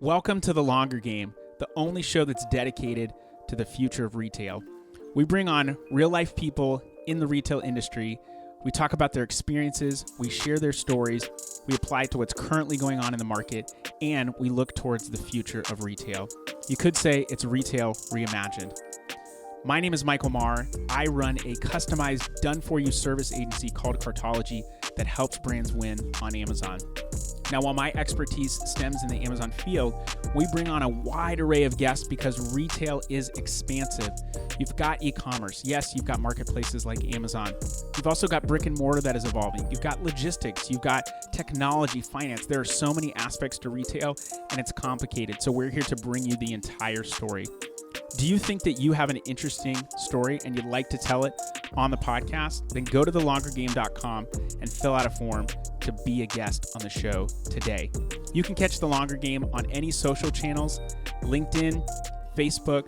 Welcome to The Longer Game, the only show that's dedicated to the future of retail. We bring on real-life people in the retail industry. We talk about their experiences, we share their stories, we apply it to what's currently going on in the market, and we look towards the future of retail. You could say it's Retail Reimagined. My name is Michael Marr. I run a customized, done-for-you service agency called Cartology that helps brands win on Amazon. Now, while my expertise stems in the Amazon field, we bring on a wide array of guests because retail is expansive. You've got e-commerce. Yes, you've got marketplaces like Amazon. You've also got brick and mortar that is evolving. You've got logistics. You've got technology, finance. There are so many aspects to retail, and it's complicated. So we're here to bring you the entire story. Do you think that you have an interesting story and you'd like to tell it on the podcast? Then go to thelongergame.com and fill out a form to be a guest on the show today. You can catch The Longer Game on any social channels: LinkedIn, Facebook,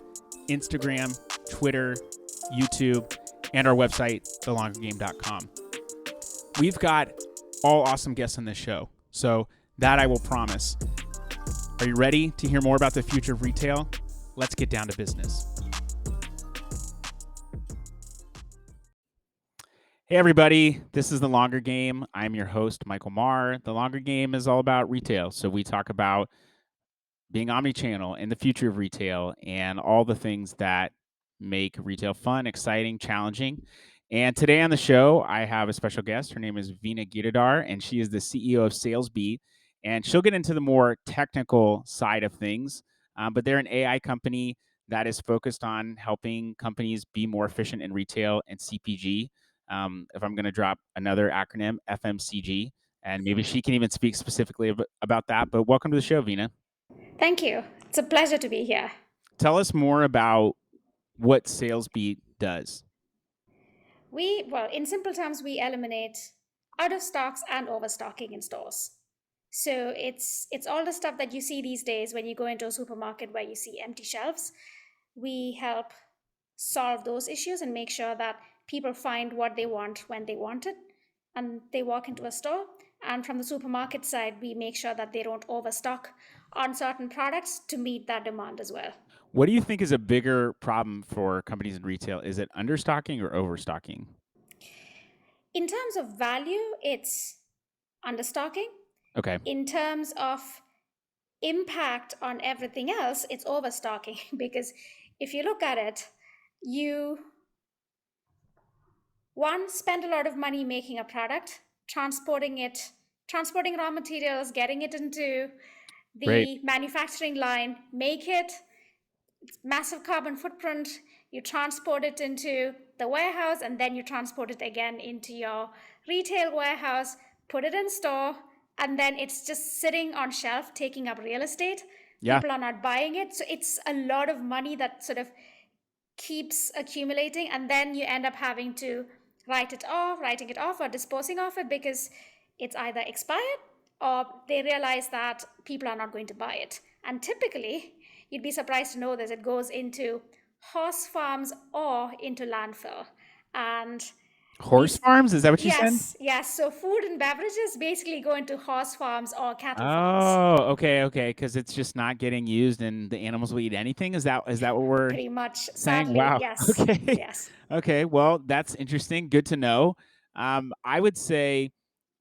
Instagram, Twitter, YouTube, and our website, thelongergame.com. We've got all awesome guests on this show, so that I will promise. Are you ready to hear more about the future of retail? Let's get down to business. Hey, everybody. This is The Longer Game. I'm your host, Michael Marr. The Longer Game is all about retail. So we talk about being omnichannel and the future of retail and all the things that make retail fun, exciting, challenging. And today on the show, I have a special guest. Her name is Veena Giridhar, and she is the CEO of salesBeat. And she'll get into the more technical side of things. But they're an AI company that is focused on helping companies be more efficient in retail and CPG. If I'm going to drop another acronym, FMCG, and maybe she can even speak specifically about that. But welcome to the show, Veena. Thank you. It's a pleasure to be here. Tell us more about what salesBeat does. In simple terms, we eliminate out of stocks and overstocking in stores. So it's all the stuff that you see these days when you go into a supermarket where you see empty shelves. We help solve those issues and make sure that people find what they want when they want it and they walk into a store. And from the supermarket side, we make sure that they don't overstock on certain products to meet that demand as well. What do you think is a bigger problem for companies in retail? Is it understocking or overstocking? In terms of value, it's understocking. Okay. In terms of impact on everything else, it's overstocking because if you look at it, you spend a lot of money making a product, transporting raw materials, getting it into the Great. manufacturing line, make it massive carbon footprint. You transport it into the warehouse, and then you transport it again into your retail warehouse, put it in store, and then it's just sitting on shelf, taking up real estate. Yeah. People are not buying it. So it's a lot of money that sort of keeps accumulating, and then you end up having to writing it off or disposing of it because it's either expired or they realize that people are not going to buy it. And typically, you'd be surprised to know that it goes into horse farms or into landfill. And Horse farms? Is that what you said? Yes. So food and beverages basically go into horse farms or cattle farms. Oh, okay. Because it's just not getting used, and the animals will eat anything. Is that what we're Pretty much, saying? sadly, Wow. yes. Okay. Yes. Okay. Well, that's interesting. Good to know. I would say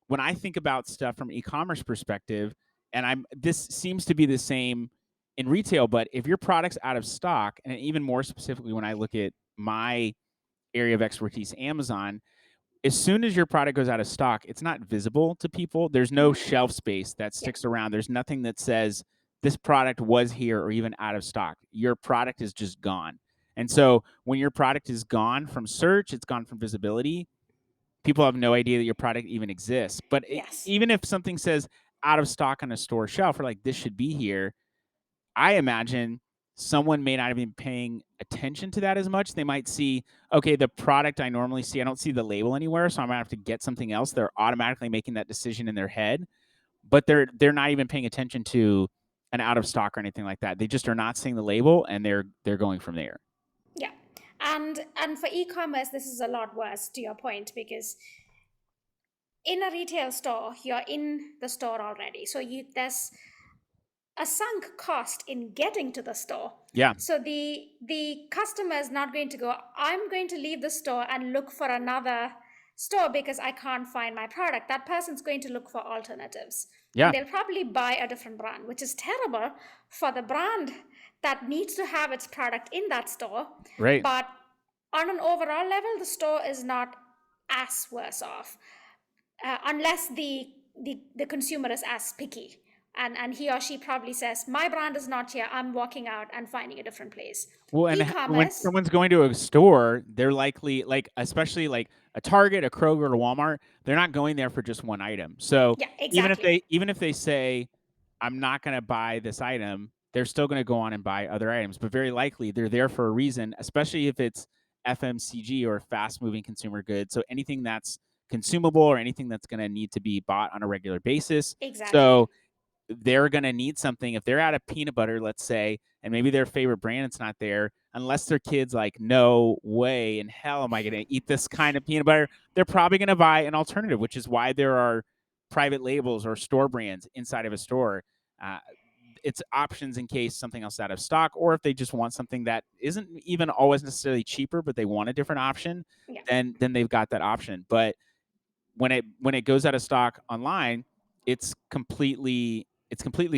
when I think about stuff from e-commerce perspective, and this seems to be the same in retail, but if your product's out of stock, and even more specifically when I look at my area of expertise, Amazon, as soon as your product goes out of stock, it's not visible to people. There's no shelf space that sticks around. There's nothing that says this product was here or even out of stock. Your product is just gone. And so when your product is gone from search, it's gone from visibility, people have no idea that your product even exists. But even if something says out of stock on a store shelf, or like this should be here, I imagine someone may not have been paying attention to that as much. They might see, okay, the product I normally see, I don't see the label anywhere, so I'm gonna have to get something else. They're automatically making that decision in their head, but they're not even paying attention to an out of stock or anything like that. They just are not seeing the label, and they're going from there. Yeah. And for e-commerce, this is a lot worse, to your point, because in a retail store, you're in the store already. So there's a sunk cost in getting to the store. Yeah. So the customer is not going to go, I'm going to leave the store and look for another store because I can't find my product. That person's going to look for alternatives. Yeah. And they'll probably buy a different brand, which is terrible for the brand that needs to have its product in that store. Right. But on an overall level, the store is not as worse off, unless the consumer is as picky, and he or she probably says, my brand is not here, I'm walking out and finding a different place. Well, and when E-commerce. someone's going to a store, they're likely, like, especially like a Target, a Kroger, or a Walmart, they're not going there for just one item. So Yeah, even if exactly. they say, I'm not going to buy this item, they're still going to go on and buy other items. But very likely they're there for a reason, especially if it's FMCG or fast moving consumer goods. So anything that's consumable or anything that's going to need to be bought on a regular basis. Exactly. So they're going to need something. If they're out of peanut butter, let's say, and maybe their favorite brand's not there, unless their kid's like, no way in hell am I going to eat this kind of peanut butter, they're probably going to buy an alternative, which is why there are private labels or store brands inside of a store. Uh, it's options in case something else is out of stock, or if they just want something that isn't even always necessarily cheaper, but they want a different option, Yeah, then they've got that option. But when it goes out of stock online, it's completely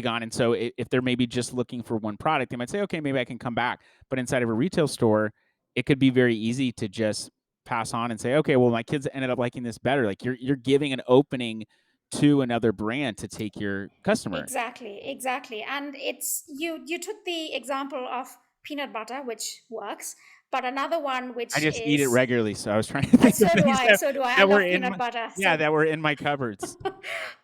gone. And so if they're maybe just looking for one product, they might say, okay, maybe I can come back. But inside of a retail store, it could be very easy to just pass on and say, okay, well, my kids ended up liking this better. Like you're giving an opening to another brand to take your customer. exactly. And it's, you took the example of peanut butter, which works, but another one I which just eat it is, regularly, so I was trying to think of so do things I, that so do I. I that were love in peanut my butter. yeah, So that were in my cupboards.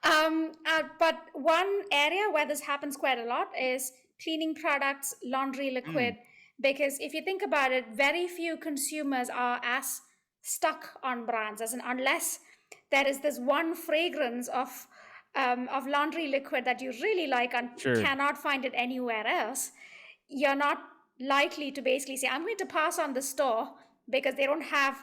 but one area where this happens quite a lot is cleaning products, laundry liquid. Mm, Because if you think about it, very few consumers are as stuck on brands, as in, unless there is this one fragrance of laundry liquid that you really like and sure. cannot find it anywhere else, you're not likely to basically say, I'm going to pass on the store because they don't have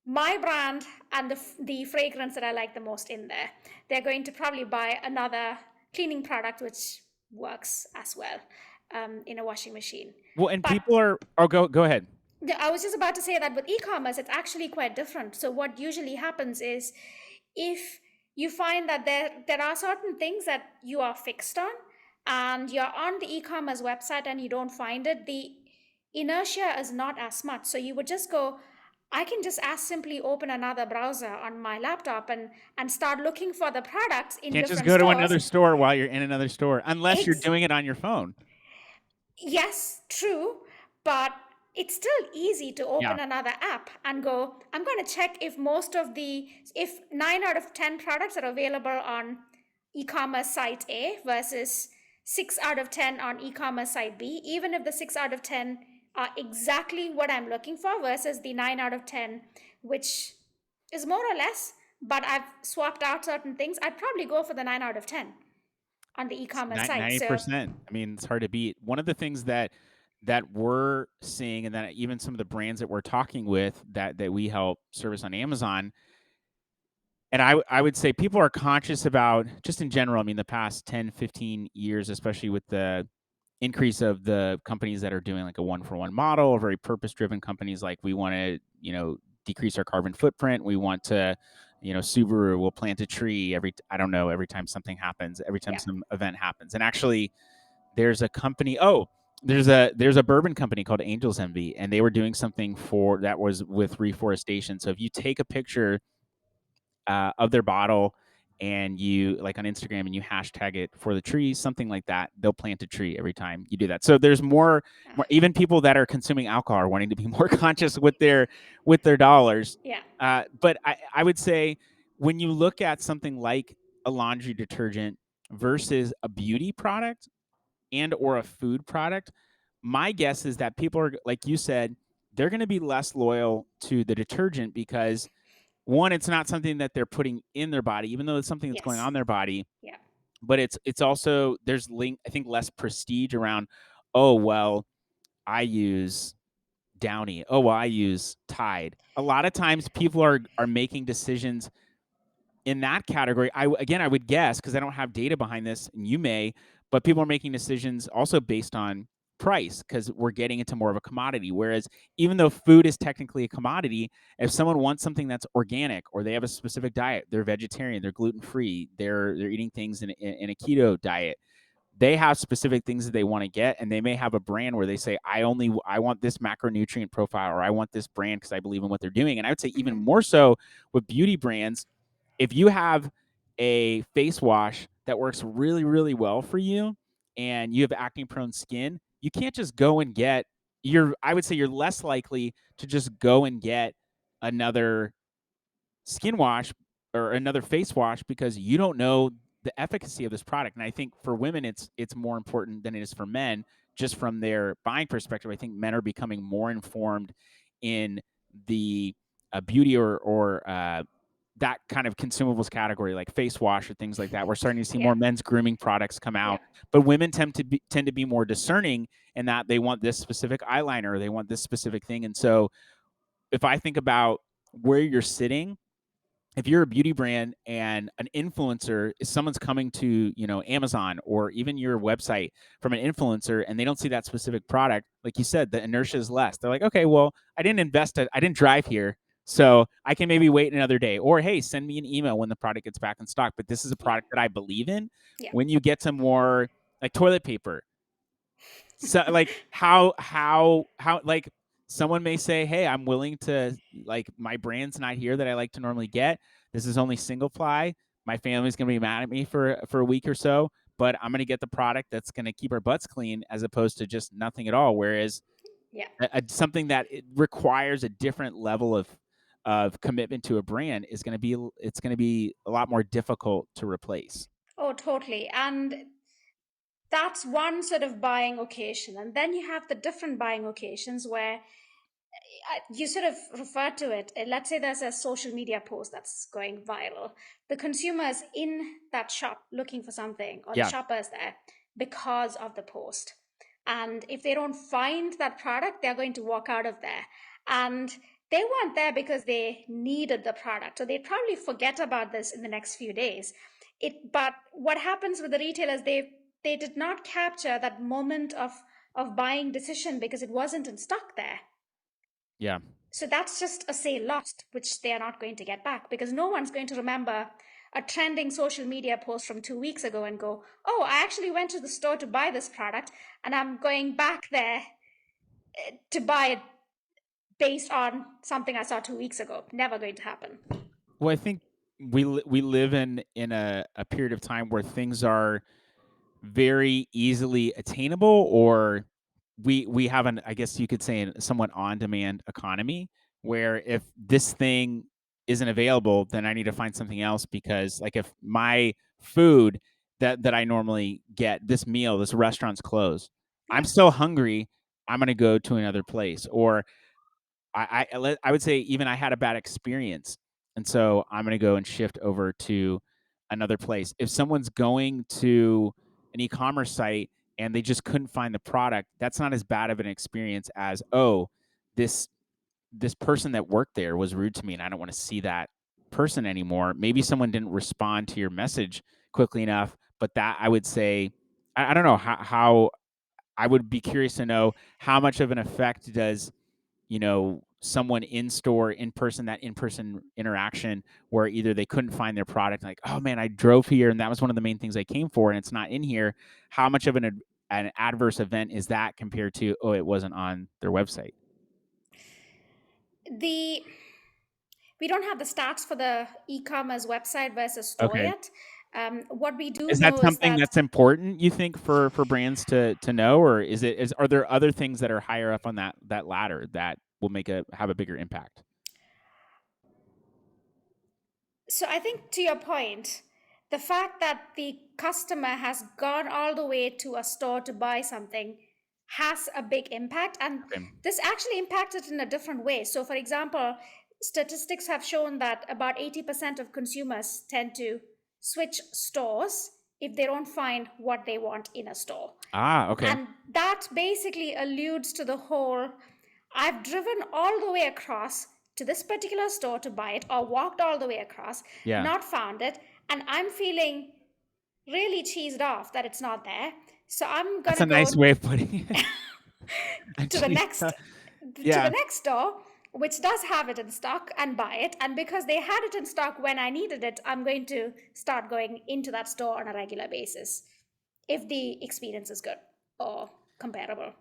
my brand and the fragrance that I like the most in there. They're going to probably buy another cleaning product which works as well, in a washing machine. Well, and But people are oh, go ahead. I was just about to say that with e-commerce, it's actually quite different. So what usually happens is, if you find that there are certain things that you are fixed on, and you're on the e-commerce website and you don't find it, the inertia is not as much. So you would just go, I can just as simply open another browser on my laptop and start looking for the products in Can't just different go to stores. another store while you're in another store, unless you're Ex- doing it on your phone. Yes, true, but it's still easy to Yeah, open another app and go, I'm going to check if if 9 out of 10 products are available on e-commerce site A versus 6 out of 10 on e-commerce site B, even if the 6 out of 10 are exactly what I'm looking for versus the 9 out of 10, which is more or less, but I've swapped out certain things, I'd probably go for the 9 out of 10 on the e-commerce site. So 90%. I mean, it's hard to beat. One of the things that we're seeing, and that even some of the brands that we're talking with that we help service on Amazon, and I would say people are conscious about, just in general, I mean, the past 10, 15 years, especially with the increase of the companies that are doing like a one for one model, or very purpose driven companies, like, we want to, decrease our carbon footprint. We want to, Subaru will plant a tree I don't know, every time something happens, every time yeah, some event happens. And actually, there's a company, there's a bourbon company called Angels Envy, and they were doing something for that was with reforestation. So if you take a picture of their bottle, and you, like, on Instagram, and you hashtag it for the trees, something like that, they'll plant a tree every time you do that. So there's more, even people that are consuming alcohol are wanting to be more conscious with their dollars. yeah, But I would say, when you look at something like a laundry detergent versus a beauty product and or a food product, my guess is that people are, like you said, they're going to be less loyal to the detergent because, one, it's not something that they're putting in their body, even though it's something that's going yes, on their body. yeah, But it's also, there's I think, less prestige around. Oh well, I use Downy. Oh well, I use Tide. A lot of times, people are making decisions in that category. I would guess, because I don't have data behind this, and you may, but people are making decisions also based on price because we're getting into more of a commodity. Whereas even though food is technically a commodity, if someone wants something that's organic or they have a specific diet, they're vegetarian, they're gluten free, they're eating things in a keto diet, they have specific things that they want to get, and they may have a brand where they say, I want this macronutrient profile, or I want this brand because I believe in what they're doing. And I would say even more so with beauty brands, if you have a face wash that works really, really well for you and you have acne prone skin, you can't just go and get I would say you're less likely to just go and get another skin wash or another face wash because you don't know the efficacy of this product. And I think for women, it's more important than it is for men, just from their buying perspective. I think men are becoming more informed in the beauty or that kind of consumables category, like face wash or things like that. We're starting to see Yeah. more men's grooming products come Yeah. out, but women tend to be more discerning in that they want this specific eyeliner or they want this specific thing. And so if I think about where you're sitting, if you're a beauty brand and an influencer is someone's coming to, Amazon or even your website from an influencer and they don't see that specific product, like you said, the inertia is less. They're like, okay, well, I didn't drive here, so I can maybe wait another day. Or hey, send me an email when the product gets back in stock. But this is a Yeah. product that I believe in. Yeah. When you get some more like toilet paper, so like how like someone may say, hey, I'm willing to, like, my brand's not here that I like to normally get, this is only single ply, my family's gonna be mad at me for a week or so, but I'm gonna get the product that's gonna keep our butts clean as opposed to just nothing at all. Whereas Yeah. something that it requires a different level of commitment to a brand is gonna be a lot more difficult to replace. Oh, totally. And that's one sort of buying occasion. And then you have the different buying occasions where you sort of refer to it. Let's say there's a social media post that's going viral. The consumer is in that shop looking for something, or the Yeah. shopper is there because of the post. And if they don't find that product, they're going to walk out of there. And they weren't there because they needed the product, so they'd probably forget about this in the next few days. But what happens with the retailers, they did not capture that moment of buying decision because it wasn't in stock there. Yeah. So that's just a sale lost, which they are not going to get back because no one's going to remember a trending social media post from 2 weeks ago and go, oh, I actually went to the store to buy this product and I'm going back there to buy it based on something I saw 2 weeks ago. Never going to happen. Well, I think we live in a period of time where things are very easily attainable, or we have an, I guess you could say, a somewhat on demand economy where if this thing isn't available, then I need to find something else because, like, if my food that I normally get, this meal, this restaurant's closed, I'm Yeah. so hungry, I'm gonna go to another place. Or I would say even I had a bad experience, and so I'm gonna go and shift over to another place. If someone's going to an e-commerce site and they just couldn't find the product, that's not as bad of an experience as, oh, this this person that worked there was rude to me and I don't want to see that person anymore. Maybe someone didn't respond to your message quickly enough, but that, I would say, I don't know how I would be curious to know how much of an effect does, someone in store, in person, that in person interaction where either they couldn't find their product, like, oh man, I drove here and that was one of the main things I came for and it's not in here. How much of an adverse event is that compared to, oh, it wasn't on their website? The We don't have the stats for the e-commerce website versus store Okay. yet. What we do Is that know is something that that's important, you think, for brands to know, or are there other things that are higher up on that ladder that will have a bigger impact? so I think to your point, the fact that the customer has gone all the way to a store to buy something has a big impact. And Okay. this actually impacted in a different way. So, for example, statistics have shown that about 80% of consumers tend to switch stores if they don't find what they want in a store. Ah, okay. And that basically alludes to the whole I've driven all the way across to this particular store to buy it, or walked all the way across, Yeah. not found it, and I'm feeling really cheesed off that it's not there. So I'm That's gonna a nice go way of putting it. I'm to the cheesed next up. to the Yeah. next store which does have it in stock and buy it. And because they had it in stock when I needed it, I'm going to start going into that store on a regular basis if the experience is good or comparable.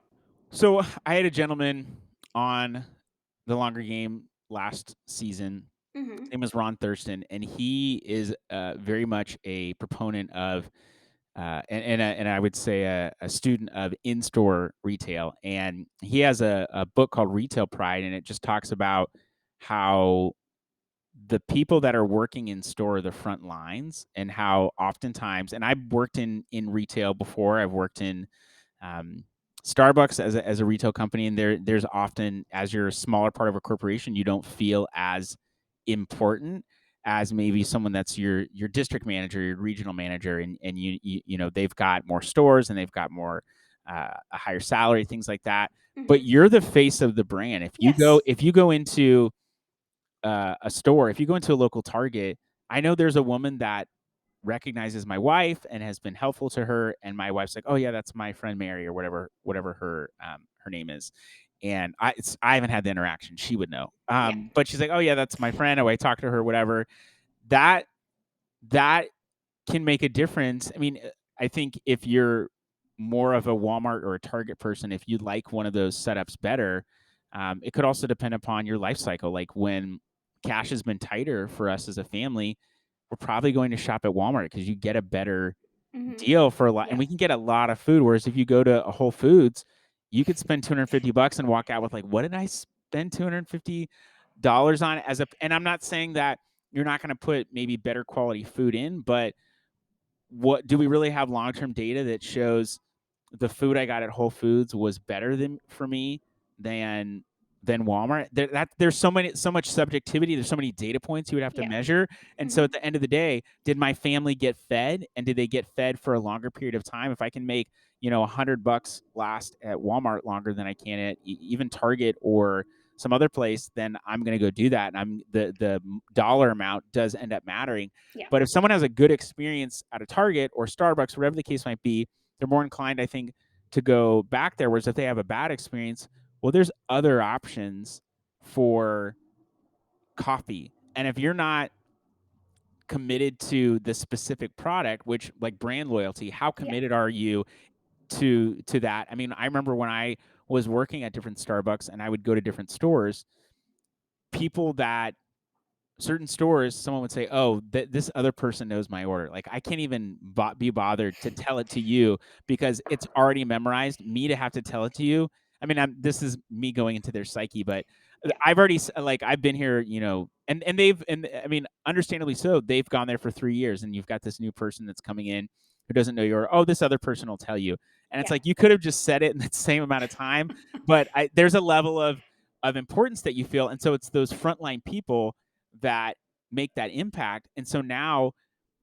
So I had a gentleman on the longer game last season. Mm-hmm. His name was Ron Thurston, and he is very much a proponent of and I would say a student of in-store retail. And he has a book called Retail Pride, and it just talks about how the people that are working in store are the front lines, and how oftentimes, and I've worked in retail before. I've worked in um, Starbucks as a retail company, and there's often, as you're a smaller part of a corporation, you don't feel as important as maybe someone that's your district manager, your regional manager, and you know they've got more stores and they've got more a higher salary, things like that. But Mm-hmm. you're the face of the brand. Yes. If you go into a store, if you go into a local Target, I know there's a woman that recognizes my wife and has been helpful to her, and my wife's like, "Oh yeah, that's my friend Mary," or whatever her name is. And I haven't had the interaction. She would know. Yeah. But she's like, "Oh yeah, that's my friend." Oh, I talked to her, whatever. That that can make a difference. I mean, I think if you're more of a Walmart or a Target person, if you like one of those setups better, it could also depend upon your life cycle. Like when cash has been tighter for us as a family, we're probably going to shop at Walmart because you get a better Mm-hmm. deal for a lot, and Yeah. we can get a lot of food. Whereas if you go to a Whole Foods, you could spend $250 and walk out with like, what did I spend $250 on? And I'm not saying that you're not going to put maybe better quality food in, but what do we really have long-term data that shows the food I got at Whole Foods was better than for me than Walmart? There's so much subjectivity. There's so many data points you would have to Yeah. measure. And so Mm-hmm. at the end of the day, did my family get fed, and did they get fed for a longer period of time? If I can make $100 last at Walmart longer than I can at even Target or some other place, then I'm going to go do that. And the dollar amount does end up mattering. Yeah. But if someone has a good experience at a Target or Starbucks, whatever the case might be, they're more inclined, I think, to go back there. Whereas if they have a bad experience, well, there's other options for coffee. And if you're not committed to the specific product, which like brand loyalty, how Yeah. committed are you to that? I mean, I remember when I was working at different Starbucks and I would go to different stores, people that certain stores, someone would say, "Oh, this other person knows my order." Like I can't even be bothered to tell it to you because it's already memorized. Me to have to tell it to you. I mean, this is me going into their psyche, but Yeah. I've already like I've been here, and I mean, understandably so. They've gone there for 3 years, and you've got this new person that's coming in who doesn't know your order. Oh, this other person will tell you, and it's Yeah. like you could have just said it in that same amount of time, but there's a level of importance that you feel, and so it's those frontline people that make that impact. And so now,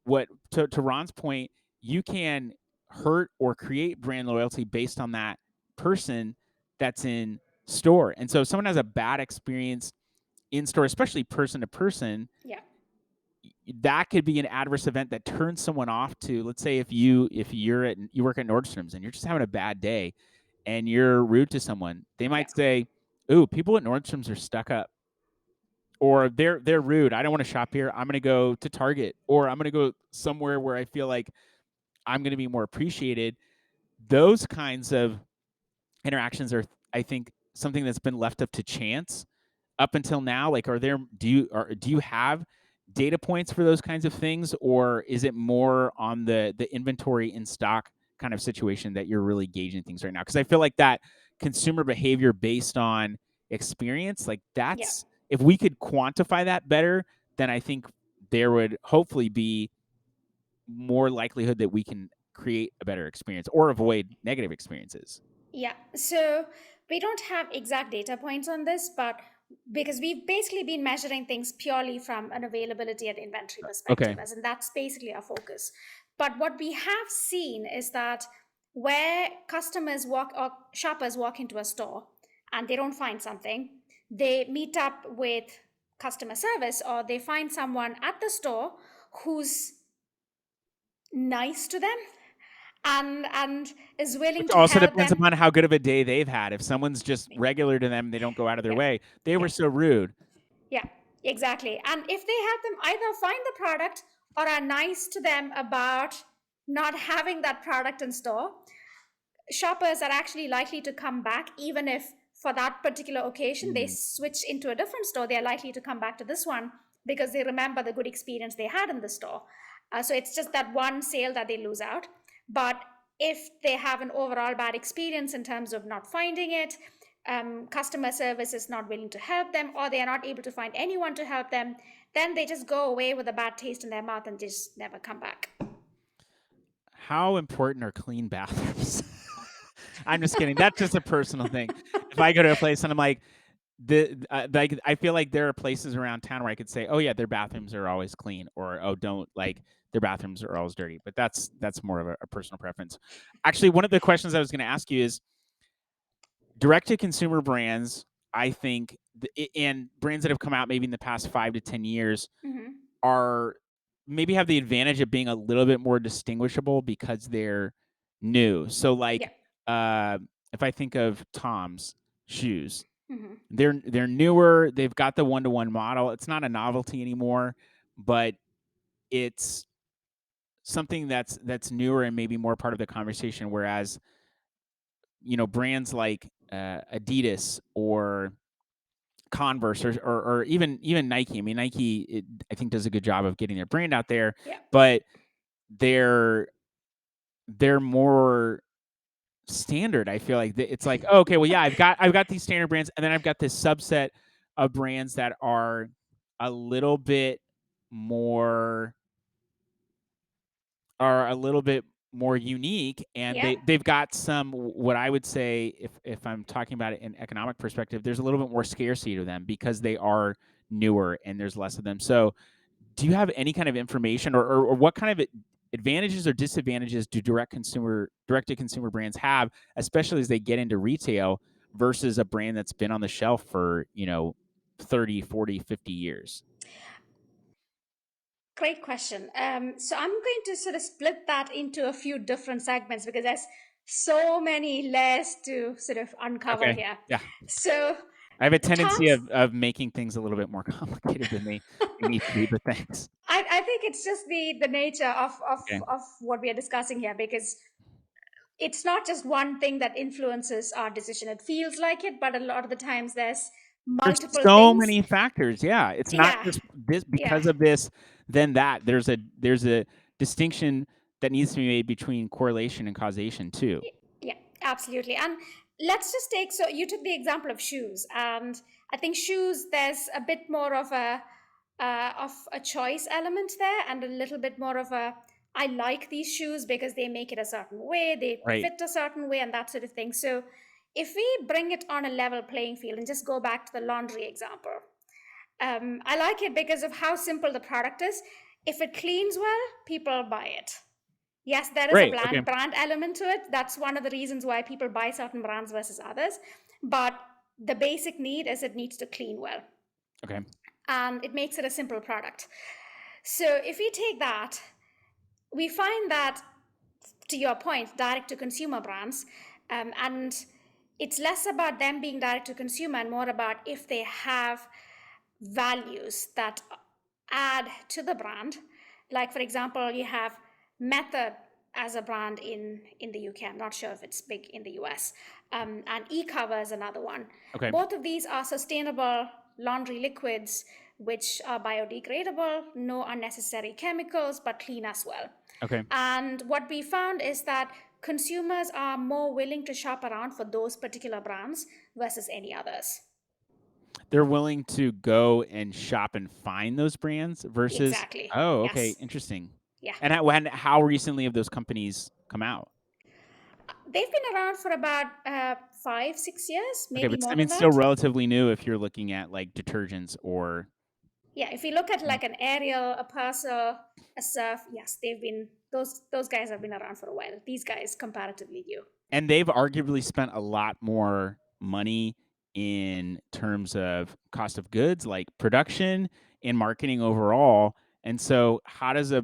what to Ron's point, you can hurt or create brand loyalty based on that person that's in store. And so if someone has a bad experience in store, especially person to person, Yeah. that could be an adverse event that turns someone off to, let's say, if you work at Nordstrom's and you're just having a bad day and you're rude to someone, they Yeah. might say, "Ooh, people at Nordstrom's are stuck up," or they're rude. I don't want to shop here. I'm going to go to Target, or I'm going to go somewhere where I feel like I'm going to be more appreciated. Those kinds of interactions are, I think, something that's been left up to chance up until now. Like, do you have data points for those kinds of things, or is it more on the inventory in stock kind of situation that you're really gauging things right now? Because I feel like that consumer behavior based on experience, like Yeah. that's, if we could quantify that better, then I think there would hopefully be more likelihood that we can create a better experience or avoid negative experiences. Yeah. So we don't have exact data points on this, but because we've basically been measuring things purely from an availability and inventory Okay. perspective, as in that's basically our focus. But what we have seen is that where customers walk or shoppers walk into a store and they don't find something, they meet up with customer service or they find someone at the store who's nice to them and is willing Which to also help depends them. upon how good of a day they've had. If someone's just regular to them, they don't go out of their Yeah, way. They were yeah, so rude. yeah, exactly. And if they help them either find the product or are nice to them about not having that product in store, shoppers are actually likely to come back, even if for that particular occasion they Mm. switch into a different store. They are likely to come back to this one because they remember the good experience they had in the store. So it's just that one sale that they lose out. But if they have an overall bad experience in terms of not finding it, customer service is not willing to help them, or they are not able to find anyone to help them, then they just go away with a bad taste in their mouth and just never come back. How important are clean bathrooms? I'm just kidding. That's just a personal thing. If I go to a place and I'm like I feel like there are places around town where I could say, oh yeah, their bathrooms are always clean, or oh don't like their bathrooms are always dirty. But that's more of a personal preference. Actually, one of the questions I was going to ask you is direct to consumer brands. I think and brands that have come out maybe in the past 5 to 10 years Mm-hmm. are maybe have the advantage of being a little bit more distinguishable because they're new. So Yeah. like uh, if I think of Tom's shoes, Mm-hmm. they're newer. They've got the one-to-one model. It's not a novelty anymore, but it's something that's newer and maybe more part of the conversation. Whereas brands like Adidas or Converse or even Nike. I mean, Nike I think does a good job of getting their brand out there, Yeah. but they're they're more standard. I feel like it's like, oh, okay, well, yeah, I've got these standard brands, and then I've got this subset of brands that are a little bit more a little bit more unique, and Yeah. they've got some what I would say, if I'm talking about it in economic perspective, there's a little bit more scarcity to them because they are newer and there's less of them. So do you have any kind of information or what kind of advantages or disadvantages do direct to consumer brands have, especially as they get into retail versus a brand that's been on the shelf for 30, 40, 50 years? Great question. So I'm going to sort of split that into a few different segments because there's so many layers to sort of uncover Okay. here. Yeah. So I have a tendency Tom's, of making things a little bit more complicated than they need to be, but thanks. I think it's just the nature Okay. of what we are discussing here because it's not just one thing that influences our decision. It feels like it, but a lot of the times there's There's multiple so things. many factors. Yeah. It's not Yeah, just this yeah. because of this, then that. There's a distinction that needs to be made between correlation and causation too. Yeah, absolutely. And let's just take so you took the example of shoes, and I think shoes there's a bit more of a choice element there, and a little bit more of a I like these shoes because they make it a certain way, they Right. fit a certain way, and that sort of thing. So if we bring it on a level playing field and just go back to the laundry example, I like it because of how simple the product is. If it cleans well, people buy it. Yes, there is a Right. Okay. brand element to it. That's one of the reasons why people buy certain brands versus others. But the basic need is it needs to clean well. Okay. And it makes it a simple product. So if we take that, we find that, to your point, direct to consumer brands, and it's less about them being direct to consumer and more about if they have values that add to the brand. Like, for example, you have Method as a brand in the UK. I'm not sure if it's big in the US. And eCover is another one. Okay. Both of these are sustainable laundry liquids which are biodegradable, no unnecessary chemicals, but clean as well. Okay. And what we found is that consumers are more willing to shop around for those particular brands versus any others. They're willing to go and shop and find those brands versus, Exactly. oh, okay, Yes. interesting. Yeah. And how recently have those companies come out? They've been around for about 5, 6 years, Okay, maybe but I more mean, than still that. relatively new if you're looking at like detergents or. Yeah, if you look at like an Ariel, a Persil, a Surf, yes, they've been those guys have been around for a while. These guys comparatively new. And they've arguably spent a lot more money in terms of cost of goods, like production and marketing overall. And so, how does a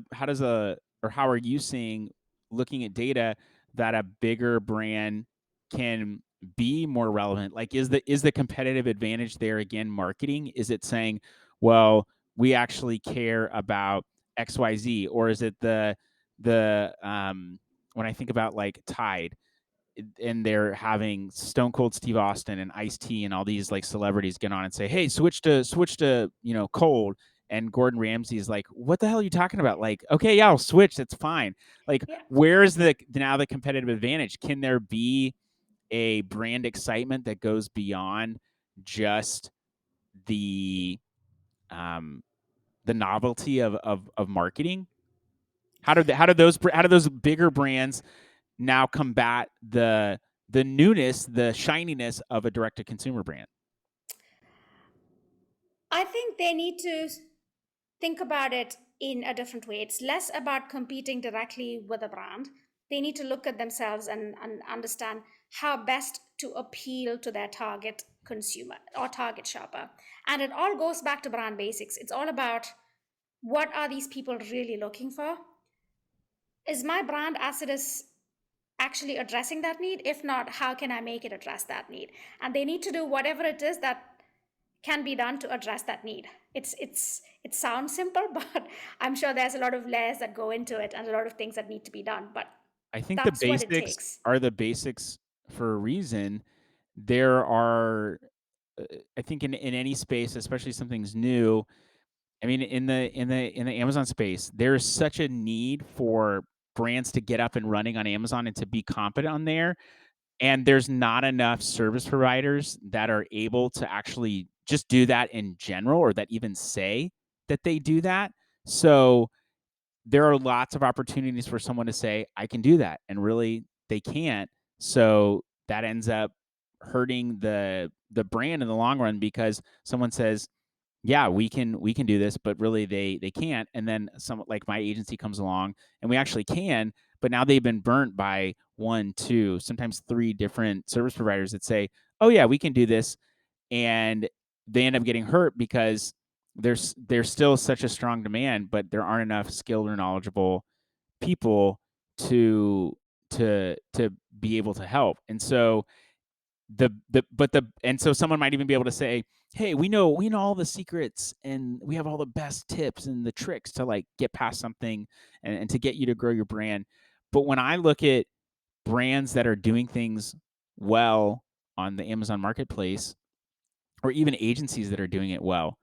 or how are you seeing, looking at data, that a bigger brand can be more relevant? Like, is the competitive advantage there again marketing? Is it saying, well, we actually care about XYZ, or is it the when I think about like Tide, and they're having Stone Cold Steve Austin and Ice-T and all these like celebrities get on and say, "Hey, switch to cold." And Gordon Ramsay is like, "What the hell are you talking about?" Like, okay, yeah, I'll switch. That's fine. Like, Yeah. where's the competitive advantage? Can there be a brand excitement that goes beyond just the um, the novelty of marketing? How do those bigger brands now combat the newness, the shininess of a direct to consumer brand? I think they need to think about it in a different way. It's less about competing directly with a brand. They need to look at themselves and understand how best to appeal to their target consumer or target shopper. And it all goes back to brand basics. It's all about, what are these people really looking for? Is my brand as it is actually addressing that need? If not, how can I make it address that need? And they need to do whatever it is that can be done to address that need. It sounds simple, but I'm sure there's a lot of layers that go into it and a lot of things that need to be done. But I think the that's what it basics takes. are the basics for a reason. There are, I think, in any space, especially something's new. I mean, in the Amazon space, there is such a need for brands to get up and running on Amazon and to be competent on there. And there's not enough service providers that are able to actually just do that in general, or that even say that they do that. So there are lots of opportunities for someone to say, I can do that, and really they can't. So that ends up hurting the brand in the long run, because someone says, yeah, we can do this, but really they can't. And then some, like my agency, comes along and we actually can, but now they've been burnt by one, two, sometimes three different service providers that say, oh yeah, we can do this. And they end up getting hurt because there's still such a strong demand, but there aren't enough skilled or knowledgeable people to to be able to help. And so and so someone might even be able to say, hey, we know all the secrets, and we have all the best tips and the tricks to like get past something, and to get you to grow your brand. But when I look at brands that are doing things well on the Amazon marketplace, or even agencies that are doing it well,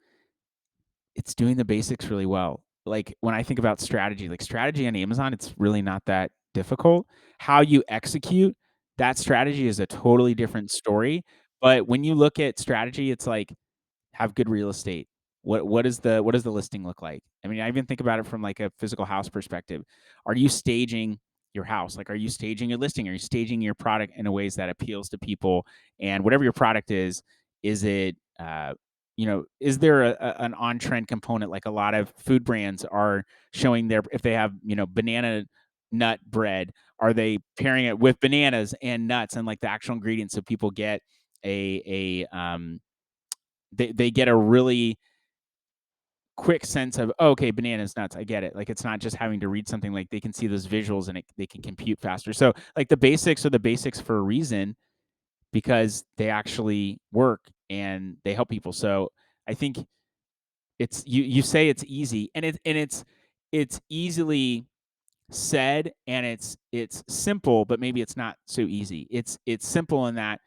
it's doing the basics really well. Like when I think about strategy, like strategy on Amazon, it's really not that difficult. How you execute that strategy is a totally different story. But when you look at strategy, it's like, have good real estate. What does the listing look like? I mean, I even think about it from like a physical house perspective. Are you staging your house? Like, are you staging your listing? Are you staging your product in a ways that appeals to people? And whatever your product is it is there an on trend component? Like a lot of food brands are showing their, if they have banana nut bread, are they pairing it with bananas and nuts and like the actual ingredients, so people get they get a really quick sense of, oh, okay, bananas, nuts, I get it. Like, it's not just having to read something, like they can see those visuals, and they can compute faster. So like the basics are the basics for a reason, because they actually work and they help people. So I think it's, you say it's easy, and it's easily said, and it's simple, but maybe it's not so easy. It's simple in that,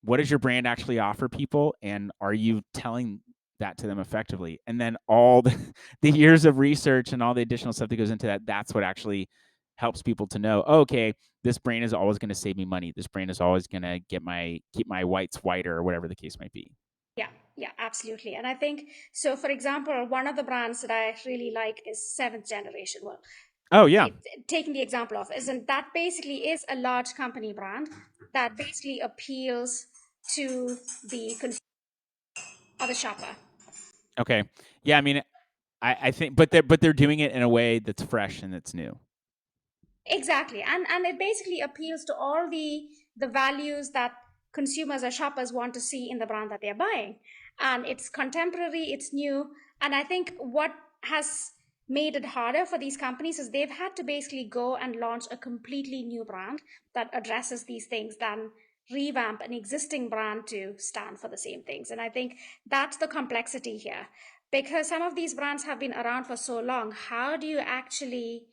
what does your brand actually offer people, and are you telling that to them effectively? And then all the years of research and all the additional stuff that goes into that, that's what actually helps people to know, oh, okay, this brand is always going to save me money, this brand is always going to keep my whites whiter, or whatever the case might be. Yeah, yeah, absolutely. And I think so. For example, one of the brands that I really like is Seventh Generation. Well, Oh yeah. taking the example of, isn't that basically is a large company brand that basically appeals to the consumer or the shopper. Okay. Yeah, I mean, I think, but they're doing it in a way that's fresh and that's new. Exactly, and it basically appeals to all the values that consumers or shoppers want to see in the brand that they're buying, and it's contemporary, it's new, and I think what has made it harder for these companies is they've had to basically go and launch a completely new brand that addresses these things than revamp an existing brand to stand for the same things. And I think that's the complexity here. Because some of these brands have been around for so long, how do you actually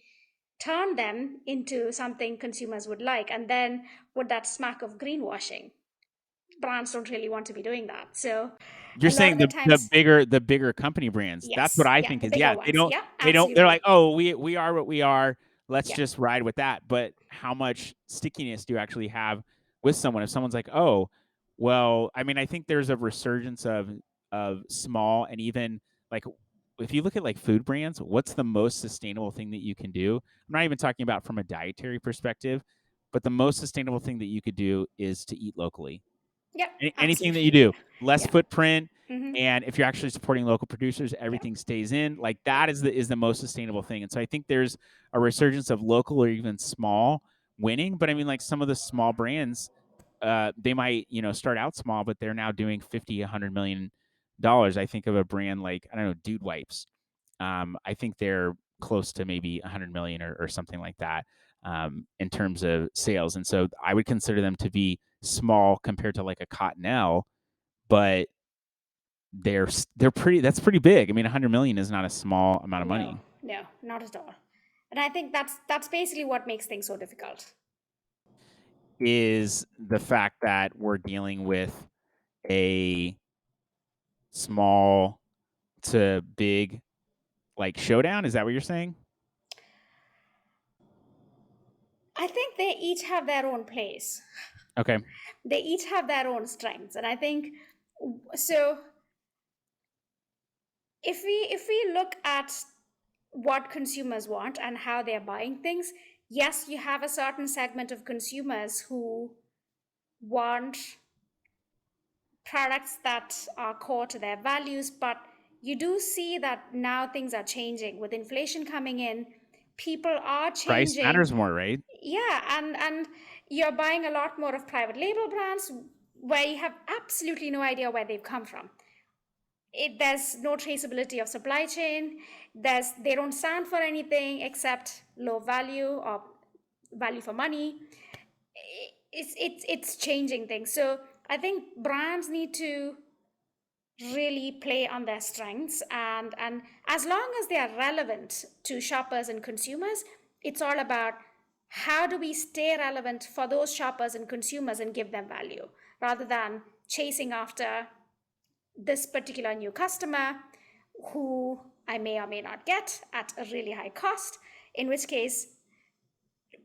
turn them into something consumers would like? And then would that smack of greenwashing? Brands don't really want to be doing that. So You're a lot saying of the the times, bigger company brands. That's what yes, I yeah, think the is, bigger yeah, ones. Yeah, they don't they're like, absolutely. "Oh, we are what we are. Let's Yeah. just ride with that." But how much stickiness do you actually have with someone if someone's like, "Oh, well," I mean, I think there's a resurgence of small, and even like if you look at like food brands, what's the most sustainable thing that you can do? I'm not even talking about from a dietary perspective, but the most sustainable thing that you could do is to eat locally. Yeah, Anything that absolutely. you do, Yeah. less Yeah. footprint, Mm-hmm. and if you're actually supporting local producers, Yeah. everything stays in. Like Yeah. that is the most sustainable thing. And so I think there's a resurgence of local or even small winning. But I mean, like some of the small brands, they might start out small, but they're now doing 50, $100 million. I think of a brand like, I don't know, Dude Wipes. I think they're close to maybe 100 million or something like that, in terms of sales. And so I would consider them to be small compared to like a Cottonelle, but they're pretty. That's pretty big. I mean, 100 million is not a small amount of No, money. no, not at all. And I think that's basically what makes things so difficult. Is the fact that we're dealing with a small to big like showdown. Is that what you're saying? I think they each have their own place. Okay. They each have their own strengths. And I think so if we look at what consumers want and how they're buying things, yes, you have a certain segment of consumers who want products that are core to their values, but you do see that now things are changing with inflation coming in. People are Price changing. matters more, right? Yeah, and you're buying a lot more of private label brands where you have absolutely no idea where they've come from. There's no traceability of supply chain. They don't stand for anything except low value or value for money. It's changing things. So I think brands need to really play on their strengths, and as long as they are relevant to shoppers and consumers, it's all about how do we stay relevant for those shoppers and consumers and give them value rather than chasing after this particular new customer who I may or may not get at a really high cost, in which case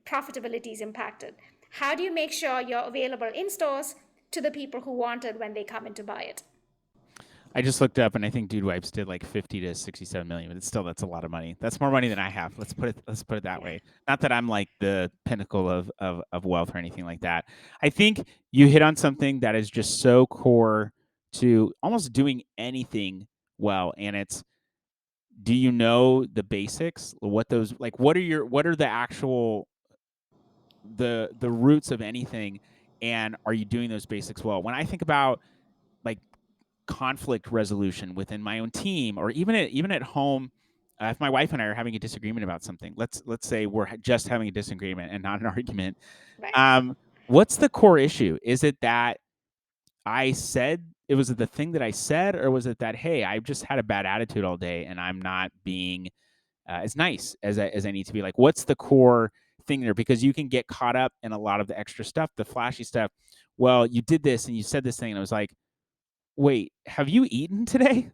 profitability is impacted. How do you make sure you're available in stores to the people who want it when they come in to buy it? I just looked up, and I think Dude Wipes did like 50 to 67 million, but it's still, that's a lot of money. That's more money than I have. Let's put it that Yeah. way. Not that I'm like the pinnacle of wealth or anything like that. I think you hit on something that is just so core to almost doing anything well, and it's, do you know the basics? What those, like what are the actual the roots of anything, and are you doing those basics well? When I think about like conflict resolution within my own team, or even at home, if my wife and I are having a disagreement about something, let's say we're just having a disagreement and not an argument. Right. um what's the core issue? Is it that I said, it was the thing that I said, or was it that, hey, I've just had a bad attitude all day and I'm not being as nice as I need to be? Like, what's the core thing there? Because you can get caught up in a lot of the extra stuff, the flashy stuff. Well, you did this and you said this thing, and I was like, wait, have you eaten today?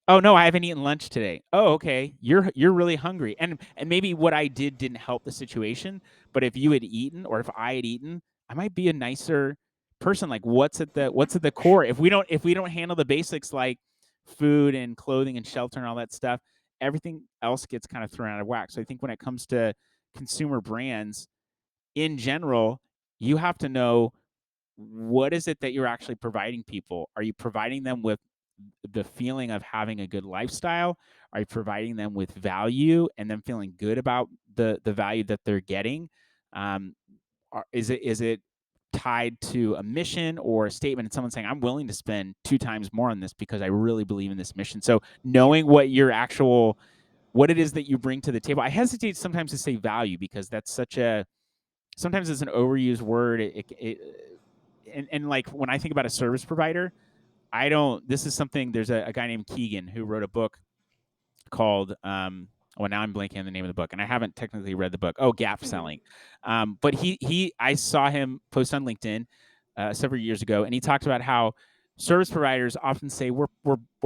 Oh no, I haven't eaten lunch today. Oh, okay. You're really hungry. And maybe what I didn't help the situation, but if you had eaten, or if I had eaten, I might be a nicer person. Like, what's at the core? If we don't handle the basics like food and clothing and shelter and all that stuff, everything else gets kind of thrown out of whack. So I think when it comes to consumer brands in general, you have to know, what is it that you're actually providing people? Are you providing them with the feeling of having a good lifestyle? Are you providing them with value and them feeling good about the value that they're getting? Um, is it tied to a mission or a statement, and someone saying, I'm willing to spend 2 times more on this because I really believe in this mission? So Yeah. knowing what your actual what it is that you bring to the table. I hesitate sometimes to say value because that's such a sometimes it's an overused word. And like when I think about a service provider, I don't. This is something. There's a guy named Keegan who wrote a book called well, now I'm blanking on the name of the book, and I haven't technically read the book. Oh, Gap Mhm. Selling. But I saw him post on LinkedIn several years ago, and he talked about how service providers often say we're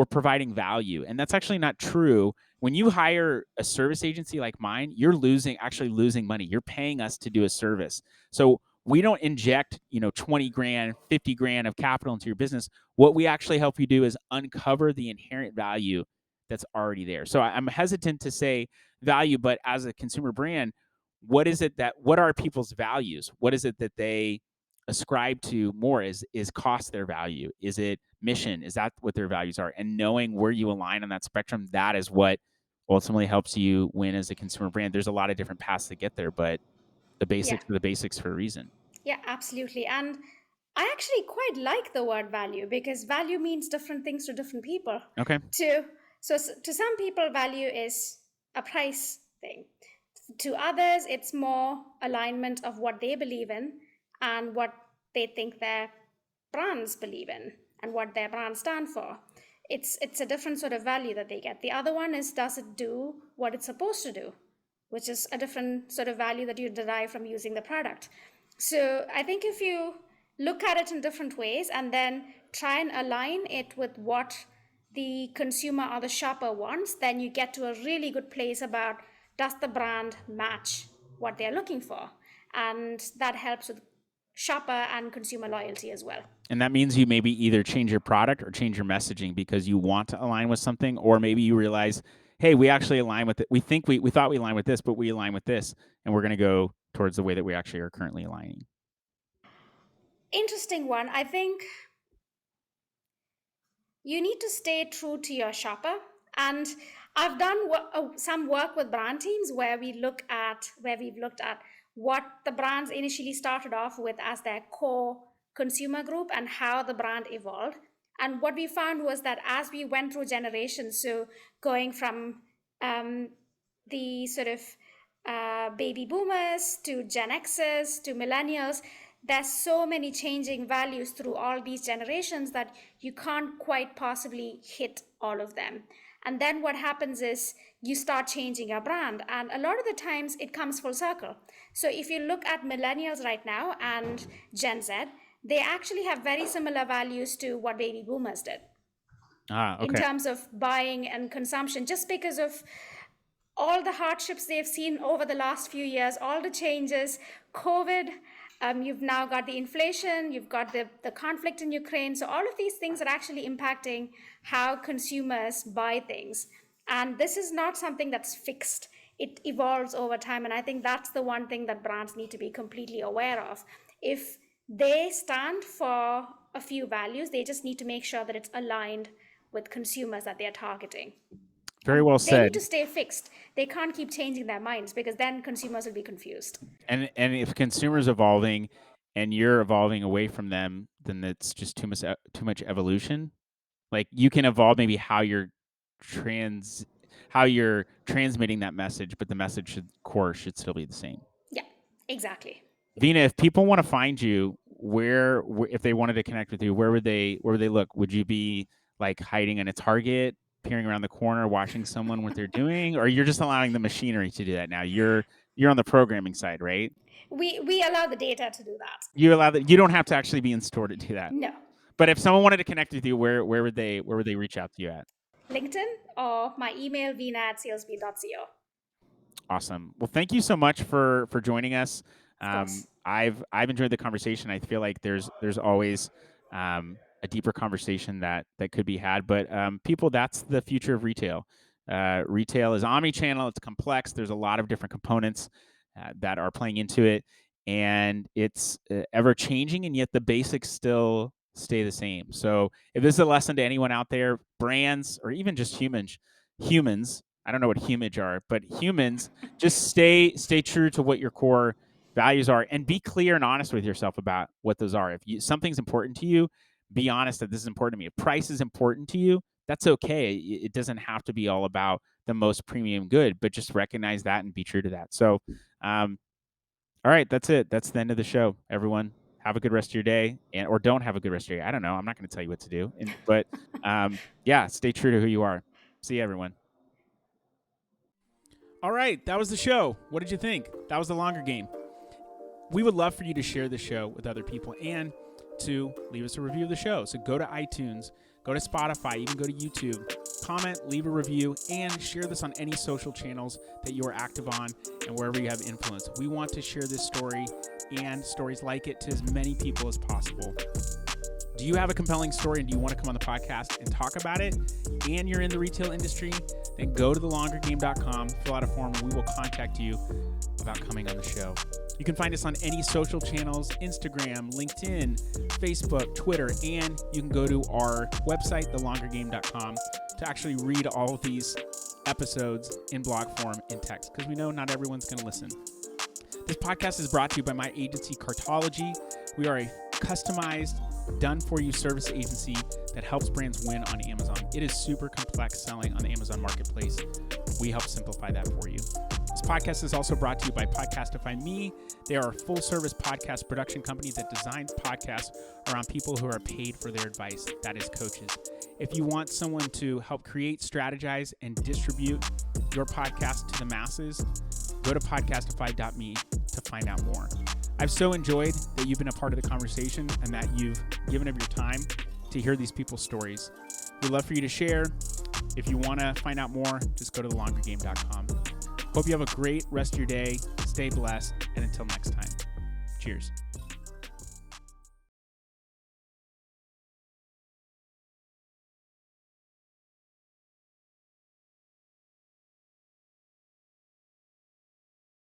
providing value, and that's actually not true. When you hire a service agency like mine, you're actually losing money. You're paying us to do a service, so we don't inject 20 grand, 50 grand of capital into your business. What we actually help you do is uncover the inherent value that's already there. So I'm hesitant to say value, but as a consumer brand, what are people's values? What is it that they ascribe to more? Is cost their value? Is it mission? Is that what their values are? And knowing where you align on that spectrum, that is what ultimately helps you win as a consumer brand. There's a lot of different paths to get there, but the Yeah. basics are the basics for a reason. Yeah, absolutely. And I actually quite like the word value because value means different things to different people. Okay. To to some people, value is a price thing. To others, it's more alignment of what they believe in and what they think their brands believe in and what their brands stand for. It's a different sort of value that they get. The other one is, does it do what it's supposed to do, which is a different sort of value that you derive from using the product. So I think if you look at it in different ways and then try and align it with what the consumer or the shopper wants, then you get to a really good place about, does the brand match what they're looking for? And that helps with shopper and consumer loyalty as well. And that means you maybe either change your product or change your messaging because you want to align with something, or maybe you realize, hey, we actually align with it. We think we thought we aligned with this, but we align with this, and we're going to go towards the way that we actually are currently aligning. Interesting one. I think you need to stay true to your shopper. And I've done some work with brand teams where we've looked at what the brands initially started off with as their core consumer group and how the brand evolved. And what we found was that as we went through generations, so going from um, the sort of baby boomers to Gen Xers to millennials, there's so many changing values through all these generations that you can't quite possibly hit all of them. And then what happens is you start changing your brand, and a lot of the times it comes full circle. So if you look at millennials right now and Gen Z, they actually have very similar values to what baby boomers did Ah, in okay. terms of buying and consumption, just because of all the hardships they've seen over the last few years, all the changes, COVID. You've now got the inflation, you've got the conflict in Ukraine. So, all of these things are actually impacting how consumers buy things. And this is not something that's fixed, it evolves over time. And I think that's the one thing that brands need to be completely aware of. If they stand for a few values, they just need to make sure that it's aligned with consumers that they're targeting. Very well They need said. to stay fixed. They can't keep changing their minds because then consumers will be confused. And if consumers evolving and you're evolving away from them, then it's just too much evolution. Like you can evolve maybe trans how you're transmitting that message, but the message core should still be the same. Yeah, exactly. Veena, if people want to find you, if they wanted to connect with you, where would they look? Would you be like hiding in a Target, peering around the corner, watching someone what they're doing, or you're just allowing the machinery to do that now? You're on the programming side, right? We allow the data to do that. You allow that. You don't have to actually be in store to do that. No. But if someone wanted to connect with you, where would they reach out to you at? LinkedIn or my email, veena@salesbeat.co. Awesome. Well, thank you so much for joining us. Of course. I've enjoyed the conversation. I feel like there's always a deeper conversation that could be had. But people, that's the future of retail. Retail is omnichannel. It's complex. There's a lot of different components that are playing into it, and it's ever changing. And yet the basics still stay the same. So if this is a lesson to anyone out there, brands or even just humans, I don't know what humage are, but humans, just stay true to what your core values are and be clear and honest with yourself about what those are. If something's important to you, be honest that this is important to me. If price is important to you, that's okay. It doesn't have to be all about the most premium good, but just recognize that and be true to that. So, all right, that's it. That's the end of the show, everyone. Have a good rest of your day, or don't have a good rest of your day. I don't know. I'm not going to tell you what to do, but yeah, stay true to who you are. See you, everyone. All right, that was the show. What did you think? That was the longer game. We would love for you to share the show with other people and to leave us a review of the show. So go to iTunes, go to Spotify, even go to YouTube, comment, leave a review, and share this on any social channels that you are active on and wherever you have influence. We want to share this story and stories like it to as many people as possible. Do you have a compelling story and do you want to come on the podcast and talk about it, and you're in the retail industry, then go to thelongergame.com, fill out a form, and we will contact you about coming on the show. You can find us on any social channels, Instagram, LinkedIn, Facebook, Twitter, and you can go to our website, thelongergame.com, to actually read all of these episodes in blog form in text, because we know not everyone's going to listen. This podcast is brought to you by my agency, Cartology. We are a customized, done-for-you service agency that helps brands win on Amazon. It is super complex selling on the Amazon Marketplace. We help simplify that for you. This podcast is also brought to you by Podcastify Me. They are a full-service podcast production company that designs podcasts around people who are paid for their advice. That is coaches. If you want someone to help create, strategize, and distribute your podcast to the masses, go to podcastify.me to find out more. I've so enjoyed that you've been a part of the conversation and that you've given of your time to hear these people's stories. We'd love for you to share. If you want to find out more, just go to thelongergame.com. Hope you have a great rest of your day. Stay blessed. And until next time, cheers.